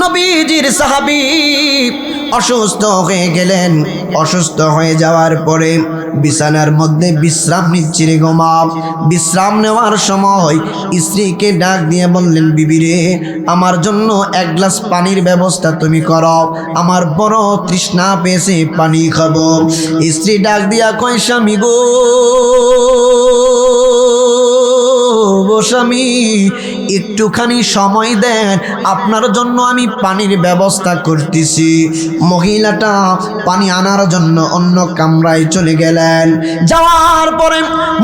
নবীজির সাহাবী অসুস্থ হয়ে গেলেন। অসুস্থ হয়ে যাওয়ার পরে বিছানার মধ্যে বিশ্রাম নিচ্ছেন। বিশ্রাম নেওয়ার সময় স্ত্রীকে ডাক দিয়ে বললেন, বিবি রে, আমার জন্য এক গ্লাস পানির ব্যবস্থা তুমি করো, আমার বড় তৃষ্ণা পেয়েছে, পানি খাবো। স্ত্রী ডাক দিয়া কয়, স্বামী গো, স্বামী একটুখানি সময় দেন, আপনার জন্য আমি পানির ব্যবস্থা করতেছি। মহিলাটা পানি আনার জন্য অন্য কামরায় চলে গেলেন। যাওয়ার পরে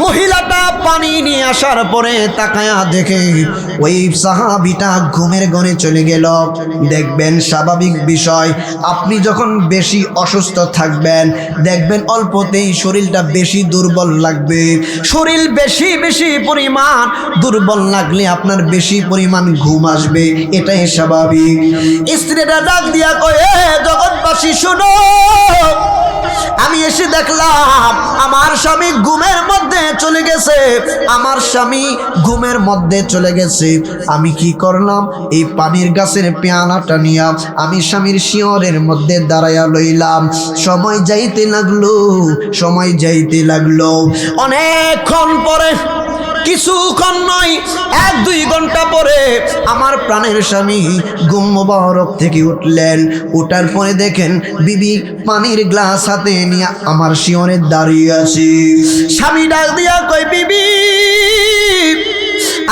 মহিলাটা পানি নিয়ে আসার পরে তাকায়া দেখে ওই সাহাবীটা ঘুমের ঘরে চলে গেল। দেখবেন স্বাভাবিক বিষয়, আপনি যখন বেশি অসুস্থ থাকবেন দেখবেন অল্পতেই শরীরটা বেশি দুর্বল লাগবে। শরীর বেশি পরিমাণ দুর্বল লাগলে আপনার বেশি পরিমাণ ঘুম আসবে, এটাই স্বাভাবিক। স্ত্রীটা ডাক দিয়া কয়, জগৎবাসী শুনো, আমি এসে দেখলাম আমার স্বামী ঘুমের মধ্যে চলে গেছে। আমার স্বামী ঘুমের মধ্যে চলে গেছে। আমি কি করলাম, এই পানির গাছের পেয়ালাটা নিয়ে আমি স্বামীর শিয়রের মধ্যে দাঁড়াইয়া লইলাম। সময় যাইতে লাগলো। অনেকক্ষণ পরে, কিছুক্ষণ নয়, 1-2 ঘন্টা পরে আমার প্রাণের স্বামী ঘুম মোবারক থেকে উঠলেন। উঠার পরে দেখেন বিবি পানির গ্লাস হাতে নিয়ে আমার শিয়রে দাঁড়িয়ে আছে। স্বামী ডাক দিয়া কই, বিবি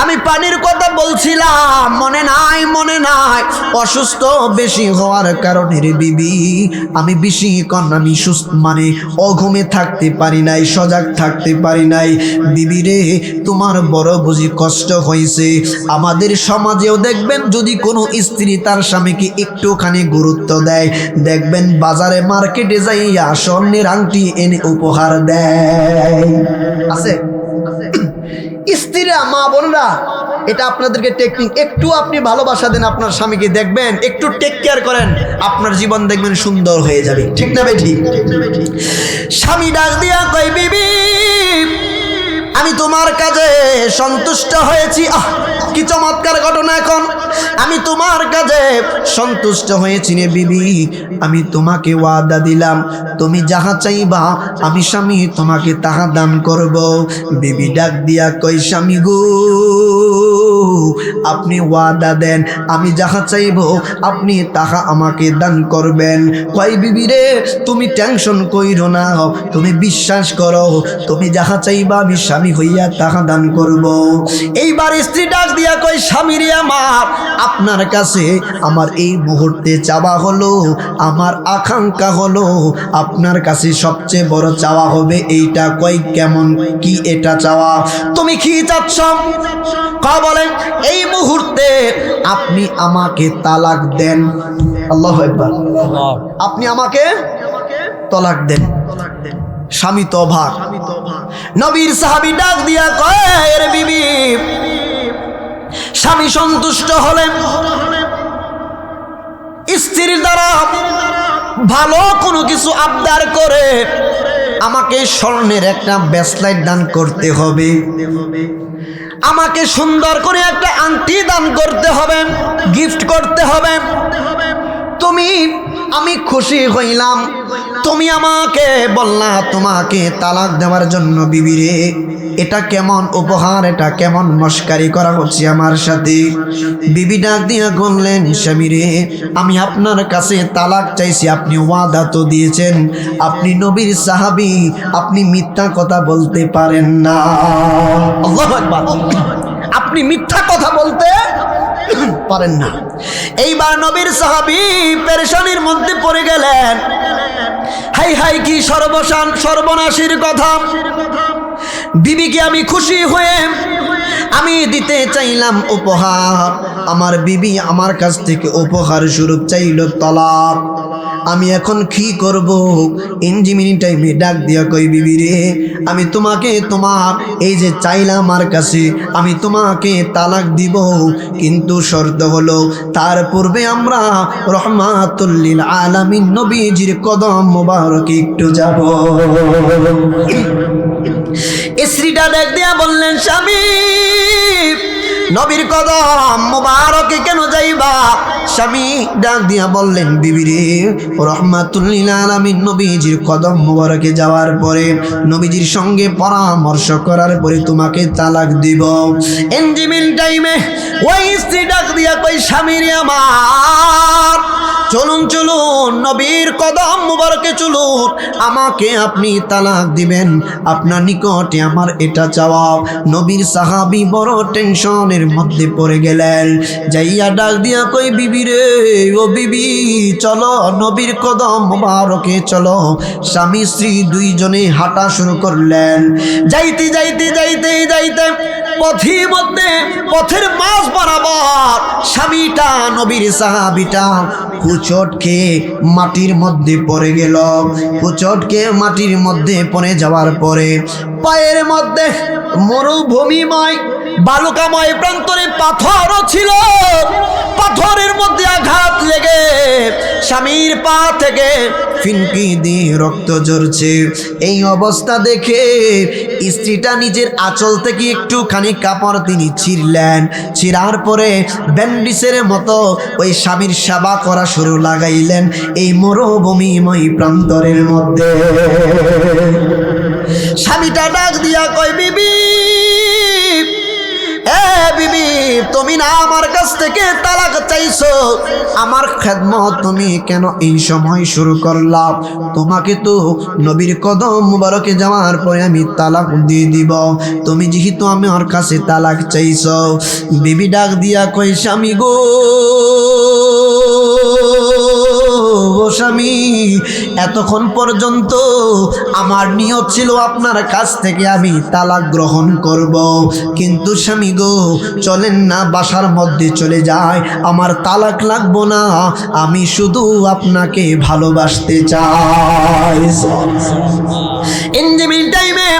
আমি পানির কথা বলছিলাম, মনে নাই? অসুস্থ বেশি হওয়ার কারণে রে বিবি, আমি বেশিক্ষণ আমি সুস্থ অঘুমে থাকতে পারি নাই, সজাগ থাকতে পারি নাই। বিবি রে, তোমার বড় বুঝি কষ্ট হয়েছে। আমাদের সমাজেও দেখবেন যদি কোনো স্ত্রী তার স্বামীকে একটুখানি গুরুত্ব দেয়, দেখবেন বাজারে মার্কেটে যাইয়া স্বর্ণের আংটি এনে উপহার দেয়। আছে স্ত্রীরা, মা বোনরা, এটা আপনাদেরকে টেকনিক। একটু আপনি ভালোবাসা দেন আপনার স্বামীকে, দেখবেন একটু টেক কেয়ার করেন, আপনার জীবন দেখবেন সুন্দর হয়ে যাবে। ঠিক না ভাই? ঠিক। স্বামী ডাক দিয়া কই, বিবি আমি তোমার কাজে সন্তুষ্ট হয়েছি। কি চমৎকার ঘটনা! এখন আমি তোমার কাজে সন্তুষ্ট হয়েছি রে বিবি। আমি তোমাকে ওয়াদা দিলাম, তুমি যাহা চাইবা আমি স্বামী তোমাকে তাহা দান করব। বিবি ডাক দিয়া কই, স্বামী গো, আপনি ওয়াদা দেন, আমি যাহা চাইব আপনি তাহা আমাকে দান করবেন। কই, বিবি রে, তুমি টেনশন কইরো না, তুমি বিশ্বাস করো, তুমি যাহা চাইবা আমি স্বামী হইয়া তাহা দান করব। এইবার স্ত্রী ডাক দিয়া কই, স্বামী রে আমার, আপনার কাছে আমার এই মুহূর্তে চাওয়া হলো, আমার আকাঙ্ক্ষা হলো, আপনার কাছে সবচেয়ে বড় চাওয়া হবে এইটা। কই, কেমন কি এটা চাওয়া? তুমি কি চাচ্ছ? বলেন, এই মুহূর্তে আপনি আমাকে তালাক দেন। আল্লাহু আকবার। আপনি আমাকে তালাক দেন। স্বামী তো অবাক। নবীর সাহাবী ডাক দিয়া কয়, রে বিবি, স্বামী সন্তুষ্ট হলেন, স্ত্রীর দ্বারা ভালো কোনো কিছু আবদার করে আমাকে স্বর্ণের একটা ব্রেসলেট দান করতে হবে, আমাকে সুন্দর করে একটা আংটি দান করতে হবে, গিফট করতে হবে। আমি খুশি হইলাম, তুমি আমাকে বললা তোমাকে তালাক দেওয়ার জন্য। বিবি রে, এটা কেমন উপহার, এটা কেমন মস্কারি করা হচ্ছে আমার সাথে? বিবি ডাক দিয়া বললেন, স্বামী রে, আমি আপনার কাছে তালাক চাইছি, আপনি ওয়াদা তো দিয়েছেন, আপনি নবীর সাহাবী, আপনি মিথ্যা কথা বলতে পারেন না। আল্লাহু আকবার। আপনি মিথ্যা কথা বলতে পারেন না। এইবার নবীর সাহাবী পেরেশানির মধ্যে পড়ে গেলেন। হাই হাই, কি সর্বনাশীর কথা! বিবিকে আমি খুশি হয়ে আমি দিতে চাইলাম উপহার, আমার বিবি আমার কাছ থেকে উপহার স্বরূপ চাইল তালাক। আমি এখন কি করব? ইঞ্জিমিনি টাইমে ডাক দিয়া কই, বিবি রে, আমি তোমাকে তোমার এই যে চাইলাম আমার কাছে, আমি তোমাকে তালাক দিব, কিন্তু শর্ত হলো তার পূর্বে আমরা রহমাতুল লিল আলামিন নবীজির কদম মোবারকে একটু যাব। স্ত্রীটা ডাক দিয়া বললেন, স্বামী নবীর কদম মুবারকে কেন যাইবা? স্বামী ডাক দিয়া বললেন, বিবি রে, রাহমাতুল লিল আলামিন নবীজির কদম মুবারকে যাওয়ার পরে, নবীজির সঙ্গে পরামর্শ করার পরে তোমাকে তালাক দিব। এনজিমিন টাইমে ওই স্ত্রী ডাক দিয়া কই, স্বামী রে আমার, চলুন চলুন, নবীর কদম মুবারকে চলুন, আমাকে আপনি তালাক দিবেন, আপনার নিকটে আমার এটা চাওয়া। নবীর সাহাবী বড় টেনশনের মধ্যে পড়ে গেলেন। যাইয়া ডাক দিয়া কই, বিবি রে, ও বিবি, চলো নবীর কদম মুবারকে চলো। স্বামী স্ত্রী দুইজনে হাঁটা শুরু করলেন। যাইতে যাইতে যাইতে যাইতে পথের মাঝ বরাবর স্বামীটা, নবীর সাহাবীটা হুচট খেয়ে মাটির মধ্যে পড়ে গেল। হুচট খেয়ে মাটির মধ্যে পড়ে যাওয়ার পরে পায়ের মধ্যে মরুভূমিময় বালুকাময় প্রান্তরে পাথরও ছিল। পাথরের মধ্যে আঘাত লেগে স্বামীর পা থেকে ফিনকি দিয়ে রক্ত ঝরছে। এই অবস্থা দেখে স্ত্রীটা নিজের আঁচল থেকে একটুখানি কাপড় তিনি ছিঁড়লেন। ছিঁড়ার পরে ব্যান্ডিসের মতো ওই স্বামীর সেবা করা শুরু লাগাইলেন এই মরুভূমিময় প্রান্তরের মধ্যে। স্বামীটা ডাক দিয়া কয়, বিবি, বিবি, তুমি না আমার কাছ থেকে তালাক চাইছো, আমার খেদমত তুমি কেন এই সময় শুরু করলাম? তোমাকে তো নবীর কদম মুবারকে যাওয়ার পরে আমি তালাক দিয়ে দিব, তুমি যেহেতু আমার কাছে তালাক চাইছো। বিবি ডাক দিয়া কই, স্বামী গো, স্বামী, এতক্ষণ পর্যন্ত আমার নিয়ত ছিল আপনার কাছ থেকে আমি তালাক গ্রহণ করব, কিন্তু স্বামী গো, চলেন না বাসার মধ্যে চলে যায়, আমার তালাক লাগবো না, আমি শুধু আপনাকে ভালোবাসতে চাই। ইনজিমিল টাইমে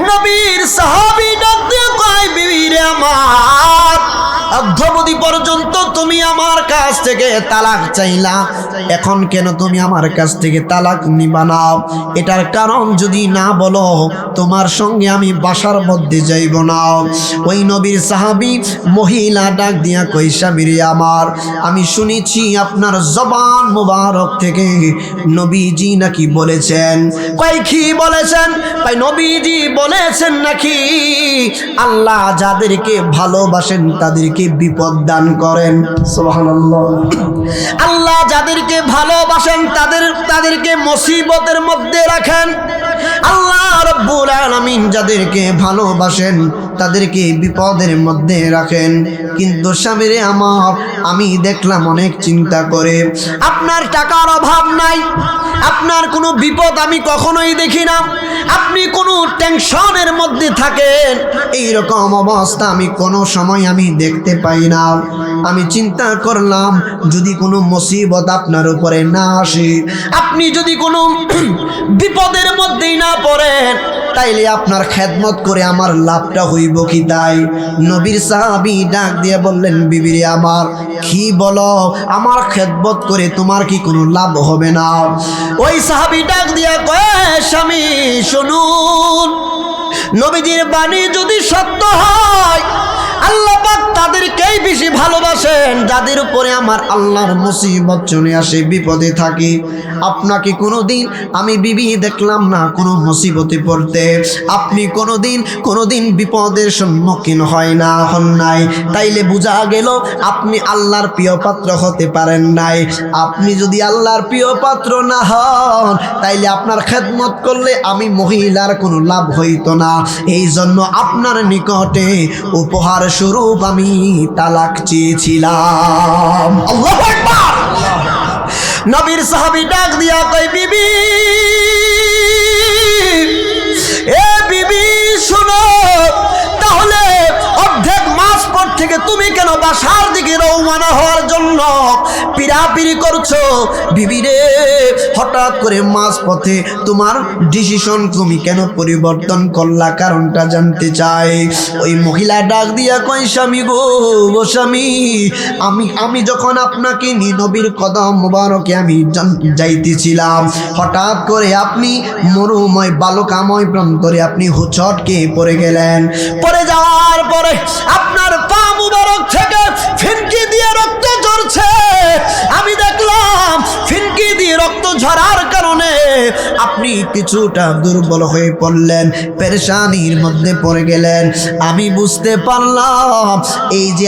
নবীর সাহাবী ডাক দিয়ে কয়, বিবি রে আমার, অদ্যাবধি পর্যন্ত তুমি আমার কাছ থেকে তালাক চাইলা, এখন কেন তুমি আমার কাছ থেকে তালাক নিবা না? এটার কারণ যদি না বলো, তোমার সঙ্গে আমি বাসার মধ্যে যাইব না। ওই নবীর সাহাবী মহিলা ডাক দিয়া কই, স্বামী রে আমার, আমি শুনেছি আপনার জবান মুবারক থেকে নবীজি নাকি বলেছেন। কই, কি বলেছেন? কই, নবীজি বলেছেন নাকি আল্লাহ যাদেরকে ভালোবাসেন তাদেরকে বিপদ দান করেন। সুবহানাল্লাহ। আল্লাহ যাদেরকে ভালোবাসেন তাদেরকে মুসিবতের মধ্যে রাখেন। আল্লাহ রাব্বুল আলামিন যাদেরকে ভালোবাসেন তাদেরকে বিপদের মধ্যে রাখেন। কিন্তু স্বামীরে আমার, আমি দেখলাম অনেক চিন্তা করে, আপনার টাকার অভাব নাই, আপনার কোনো বিপদ আমি কখনোই দেখি না, আপনি কোনো টেনশনের মধ্যে থাকেন, এই রকম অবস্থা আমি কোনো সময় আমি দেখতে পাই না। আমি চিন্তা করলাম, যদি কোনো মুসিবত আপনার উপরে না আসে, আপনি যদি কোনো বিপদের মধ্যেই না পড়েন, তাইলে আপনার খেদমত করে আমার লাভটা হইব কি? তাই নবীর সাহাবী ডাক দিয়ে বললেন, বিবি রে আমার, কি বলো, আমার খেদমত করে তোমার কি কোনো লাভ হবে না? ওই সাহাবী ডাক দিয়া কয়, স্বামী শুনুন, নবীজির বাণী যদি সত্য হয়, আল্লাহ পাক তাদেরকেই বেশি ভালোবাসেন যাদের উপরে আমার আল্লাহর মুসিবত চলে আসে, বিপদে থাকি। আপনাকে কোনোদিন আমি বিবি দেখলাম না কোনো মুসিবতে পড়তে, আপনি কোনোদিন বিপদের সম্মুখীন হন নাই, তাইলে বোঝা গেল আপনি আল্লাহর প্রিয় পাত্র হতে পারেন নাই। আপনি যদি আল্লাহর প্রিয় পাত্র না হন, তাইলে আপনার খেদমত করলে আমি মহিলার কোনো লাভ হইতো না। এই জন্য আপনার নিকটে উপহার স্বরূপ আমি তালাক চেয়েছিলাম। আল্লাহু আকবার। নবীর সাহাবী ডাক দিয়া কয়, বিবি, এ বিবি শোনো, তাহলে অর্ধেক মাস পর থেকে তুমি কেন বাসার দিকে রওনা হওয়ার জন্য পিরাপিরি করছো? বিবি রে, হঠাৎ করে মাঝ পথে তোমার ডিসিশন তুমি কেন পরিবর্তন করলা, কারণটা জানতে চাই। ওই মহিলা ডাক দিয়া কয়, স্বামী গো, স্বামী, আমি যখন আপনাকে নবীর কদম মুবারকে আমি যাইতেছিলাম, হঠাৎ করে আপনি মরুময় বালুকাময় প্রান্তরে আপনি হুচটকে পড়ে গেলেন। পড়ে যাওয়ার পরে আপনার পা মুবারক মোবারক থেকে ফিনকি দিয়ে রক্ত ঝরছে। আমি দেখলাম ফিনকি দিয়ে রক্ত ঝরার কারণে আপনি কিছুটা দুর্বল হয়ে পড়লেন, পেরেশানির মধ্যে পড়ে গেলেন। আমি বুঝতে পারলাম এই যে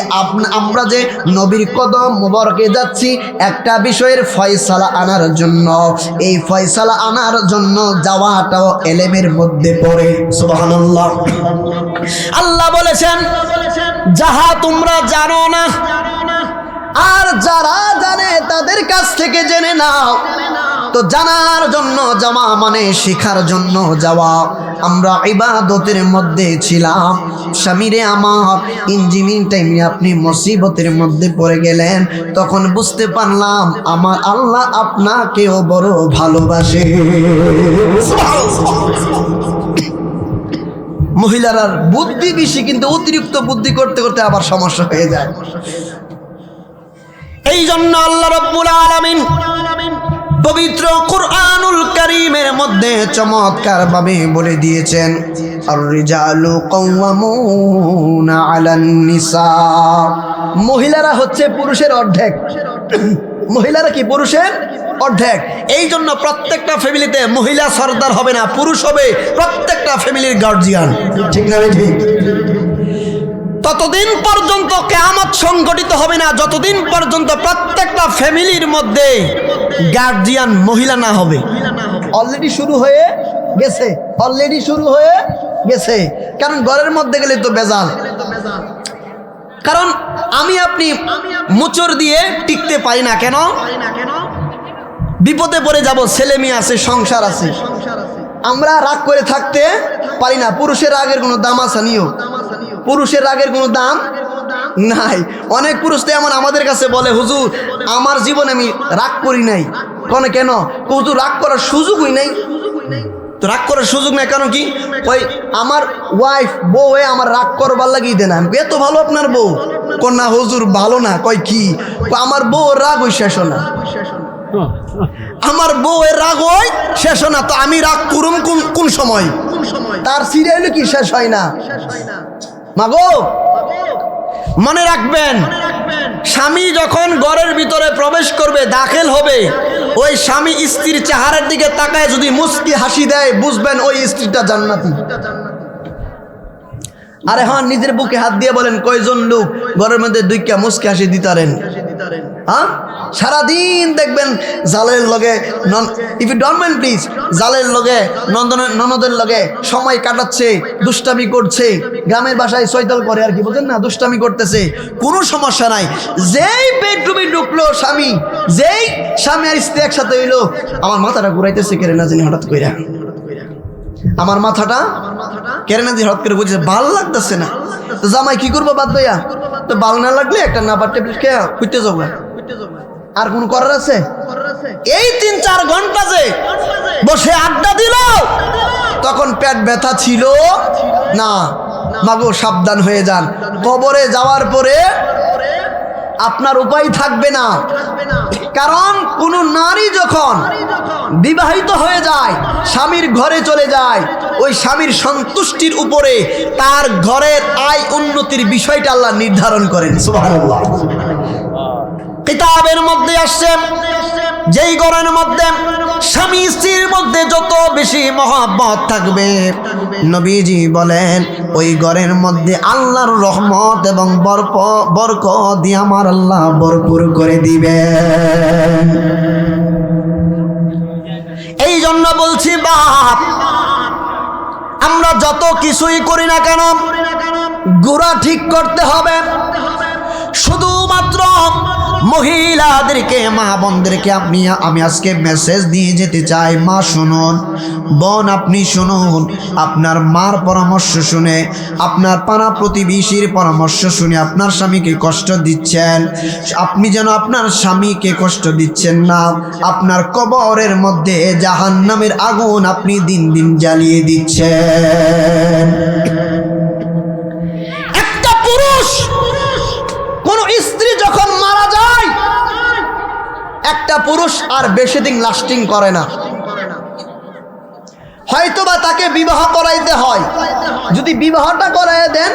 আমরা যে নবীর কদম মোবারকে যাচ্ছি একটা বিষয়ের ফয়সালা আনার জন্য, এই ফয়সালা আনার জন্য যাওয়াটাও এলেমের মধ্যে পড়ে। সুবহানাল্লাহ। আল্লাহ বলেছেন যাহা তোমরা জানো না আর যারা জানে তাদের কাছ থেকে জেনে নাও। তো জানার জন্য যাওয়া মানে শেখার জন্য যাওয়া। আমরা ইবাদতের মধ্যে ছিলাম, স্বামীরে আমার ইঞ্জিনিয়ারিং টাইমে আপনি মুসিবতের মধ্যে পড়ে গেলেন, তখন বুঝতে পারলাম আমার আল্লাহ আপনাকেও বড় ভালোবাসে। মহিলারা বুদ্ধি বেশি, কিন্তু অতিরিক্ত বুদ্ধি করতে করতে আবার সমস্যা হয়ে যায়। এই জন্য আল্লাহ রাব্বুল আলামিন পবিত্র কুরআনুল কারীমের মধ্যে চমৎকার ভাবে বলে দিয়েছেন, আর-রিজালু কাওয়ামুনা আলান নিসা। মহিলারা হচ্ছে পুরুষের অর্ধেক। মহিলারা কি পুরুষের অর্ধেক। এই জন্য প্রত্যেকটা ফ্যামিলিতে মহিলা সর্দার হবে না, পুরুষ হবে প্রত্যেকটা ফ্যামিলির গার্জিয়ান। ঠিক না? ঠিক। ততদিন পর্যন্ত কিয়ামত সংঘটিত হবে না যতদিন পর্যন্ত প্রত্যেকটা ফ্যামিলির মধ্যে গার্জিয়ান মহিলা না হবে। অলরেডি শুরু হয়ে গেছে, অলরেডি শুরু হয়ে গেছে। কারণ ঘরের মধ্যে গেলে তো বেজাল। কারণ আমি আপনি মুচড় দিয়ে টিকতে পারি না। কেন? বিপদে পড়ে যাব, ছেলে মেয়ে আছে, সংসার আছে। আমরা রাগ করে থাকতে পারি না। পুরুষের রাগের কোনো দাম আছে? নিও পুরুষের রাগের কোনো দাম নাই। অনেক পুরুষ তো এমন আমাদের কাছে বলে, হুজুর আমার জীবনে আমি রাগ করি নাই। কেন? হুজুর রাগ করার সুযোগই নাই। তো রাগ করার সুযোগ নাই কারণ কি? ওই আমার ওয়াইফ বউ আমার রাগ করবার লাগিয়ে দেন। আমি এত ভালো আপনার বউ? না হুজুর ভালো না। কয় কি? আমার বউ রাগ ওই শেষ না, আমার বউ এর রাগ ওই শেষ না। তো আমি রাগ করুম কোন সময়? তার সিরিয়াল কি শেষ হয় না? মাগো মনে রাখবেন, স্বামী যখন ঘরের ভিতরে প্রবেশ করবে, দাখিল হবে, ওই স্বামী স্ত্রীর চেহারার দিকে তাকায় যদি মুস্কি হাসি দেয়, বুঝবেন ওই স্ত্রীটা জান্নাতি। আরে হ্যাঁ, নিজের বুকে হাত দিয়ে বলেন কয়জন লোক ঘরের মধ্যে দুইটা মুস্কি হাসি দিতারেন? হ্যাঁ, সারাদিন দেখবেন জালের লগে, if you don't mind please, জালের লগে ননদের লগে সময় কাটাচ্ছে, দুষ্টামি করছে, গ্রামের বাসায় সৈতাল করে আর কি, বুঝেন না, দুষ্টামি করতেছে, কোনো সমস্যা নাই। যেই বেডরুমে ঢুকলো স্বামী, যেই স্বামী আর স্ত্রী একসাথে হইলো, আমার মাথাটা ঘুরাইতেছে কেড়ে না জানি হঠাৎ কইরা, আমার মাথাটা কেড়ে না যে হঠাৎ করে বুঝছে ভাল লাগতেছে না। তো জামাই কি করবো বাদ দইয়া? তো ভালো না লাগলে একটা নাম্বার ট্যাবলেট খেয়ে খুঁজতে যাবো। আর কোন করার আছে? এই 3-4 ঘন্টা যে বসে আড্ডা দিল, তখন পেট ব্যথা ছিল না। মাগো সাবধান হয়ে যান, কবরে যাওয়ার পরে আপনার উপায় থাকবে না। কারণ কোন নারী যখন বিবাহিত হয়ে যায়, স্বামীর ঘরে চলে যায়, ওই স্বামীর সন্তুষ্টির উপরে তার ঘরের আয় উন্নতির বিষয়টা আল্লাহ নির্ধারণ করেন। সুবহানাল্লাহ। কিতাবের মধ্যে আসছে, যেই ঘরের মধ্যে স্বামী স্ত্রীর মধ্যে যত বেশি মহব্বত থাকবে, নবীজি বলেন ওই ঘরের মধ্যে আল্লাহর রহমত এবং বরকত দিয়ে আমার আল্লাহ ভরপুর করে দিবেন। এই জন্য বলছি বাপ, আমরা যত কিছুই করি না কেন গোড়া ঠিক করতে হবে। শুধুমাত্র মহিলাদেরকে, মা বোনদেরকে আমি আজকে মেসেজ দিয়ে যেতে চাই। মা শুনুন, বোন আপনি শুনুন, আপনার মার পরামর্শ শুনে, আপনার পাড়া প্রতিবেশীর পরামর্শ শুনে আপনার স্বামীকে কষ্ট দিচ্ছেন। আপনি যেন আপনার স্বামীকে কষ্ট দিচ্ছেন না। আপনার কবরের মধ্যে জাহান্নামের আগুন আপনি দিন দিন জ্বালিয়ে দিচ্ছেন। একটা পুরুষ, কোন স্ত্রী যখন মারা যায়, একটা পুরুষ আর বেশি দিন লাস্টিং করে না। হয়তোবা তাকে বিবাহ করাইতে হয়। যদি বিবাহটা করাইয়া দেন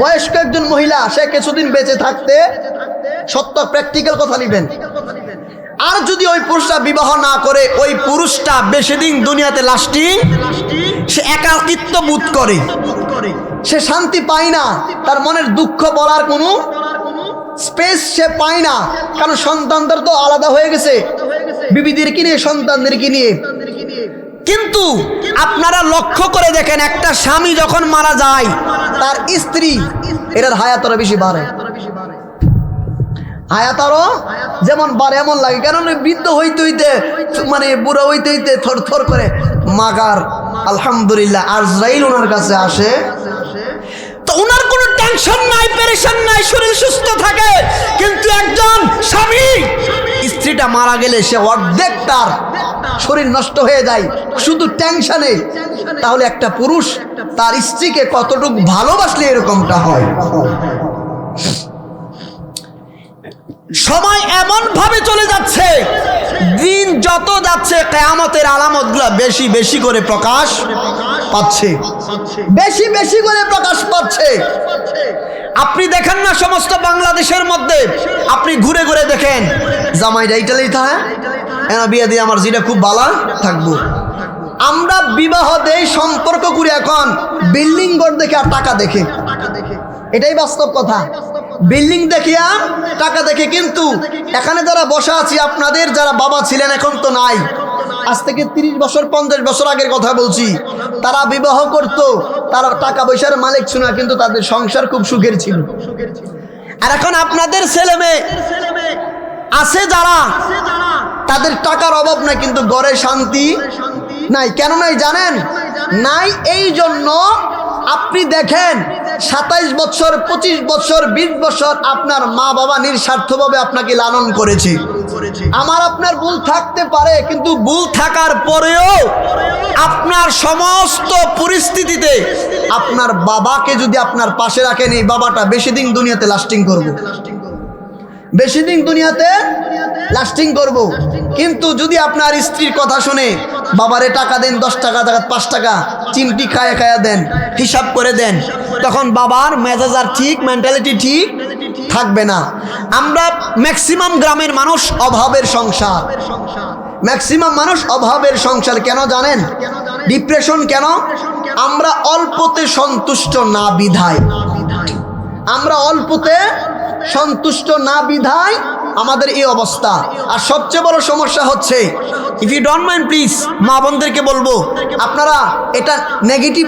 বয়স্ক একজন মহিলা, সে কিছুদিন বেঁচে থাকতে, সত্য প্র্যাকটিক্যাল কথা নিবেন, আর যদি ওই পুরুষটা বিবাহ না করে, ওই পুরুষটা বেশি দিন দুনিয়াতে লাস্টিং, সে একাকিত্ব বোধ করে, সে শান্তি পায় না, তার মনের দুঃখ বলার কোনো স্পেস সে পায় না, কারণ সন্তানদের তো আলাদা হয়ে গেছে, বিবিদেরকে নিয়ে, সন্তানদেরকে নিয়ে। কিন্তু আপনারা লক্ষ্য করে দেখেন, একটা স্বামী যখন মারা যায়, তার স্ত্রী এটার হায়াত আরো বেশি বাড়ে, হায়াত আরো যেমন বাড়ে এমন লাগে, কারণ বৃদ্ধ হইতে হইতে, মানে বুড়ো হইতে হইতে থর থর করে মাগার। আলহামদুলিল্লাহ আজরাইল ওনার কাছে আসে, তো ওনার কোনো টেনশন নাই, পেরেশান নাই, শরীর সুস্থ থাকে। কিন্তু একজন স্বামী স্ত্রীটা মারা গেলে সে অর্ধেক তার শরীর নষ্ট হয়ে যায় শুধু টেনশনে। তাহলে একটা পুরুষ তার স্ত্রীকে কতটুকু ভালোবাসলে এরকমটা হয়? সময় এমন ভাবে চলে যাচ্ছে, দিন যত যাচ্ছে কিয়ামতের আলামতগুলো বেশি বেশি করে প্রকাশ পাচ্ছে, বেশি বেশি করে প্রকাশ পাচ্ছে। আপনি দেখেন না, সমস্ত বাংলাদেশের মধ্যে আপনি ঘুরে ঘুরে দেখেন, জামাইটা ইটালি থাকে, এনা বিয়ে দিয়ে আমার যেটা খুব ভালো থাকবো। আমরা বিবাহ দেই, সম্পর্ক করি এখন বিল্ডিং ঘর দেখে আর টাকা দেখে, এটাই বাস্তব কথা। বিল্ডিং দেখিয়া টাকা দেখে। কিন্তু এখানে যারা বসা আছি, আপনাদের যারা বাবা ছিলেন, এখন তো নাই, আজ থেকে 30 বছর 50 বছর আগের কথা বলছি, তারা বিবাহ করত, তারা টাকা পয়সার মালিক ছিল না, কিন্তু তাদের সংসার খুব সুখের ছিল। আর এখন আপনাদের ছেলে মেয়ে আছে যারা, তাদের টাকার অভাব নাই, কিন্তু ঘরে শান্তি নাই। কেন নাই জানেন? নাই এই জন্য আপনি দেখেন 27 বছর 25 বছর 20 বছর আপনার মা বাবা নিঃস্বার্থভাবে আপনাকে লালন করেছে। আমার আপনার ভুল থাকতে পারে, কিন্তু ভুল থাকার পরেও আপনার সমস্ত পরিস্থিতিতে আপনার বাবাকে যদি আপনার পাশে রাখেন, এই বাবাটা বেশি দিন দুনিয়াতে লাস্টিং করবে, বেশি দিন দুনিয়াতে লাস্টিং করব। কিন্তু যদি আপনার স্ত্রীর কথা শুনে বাবারে টাকা দেন, 10 টাকা 5 টাকা চিমটি খায়া খায়া দেন, হিসাব করে দেন, তখন বাবার মেজাজ আর ঠিক, মেন্টালিটি ঠিক থাকবে না। আমরা ম্যাক্সিমাম গ্রামের মানুষ অভাবের সংসার, ম্যাক্সিমাম মানুষ অভাবের সংসার। কেন জানেন? ডিপ্রেশন কেন? আমরা অল্পতে সন্তুষ্ট না বিধায়, আমরা অল্পতে সন্তুষ্ট না বিধায় আমাদের এই অবস্থা। আর সবচেয়ে বড় সমস্যা হচ্ছে, if you don't mind please, মা বোনদেরকে বলবো, আপনারা এটা নেগেটিভ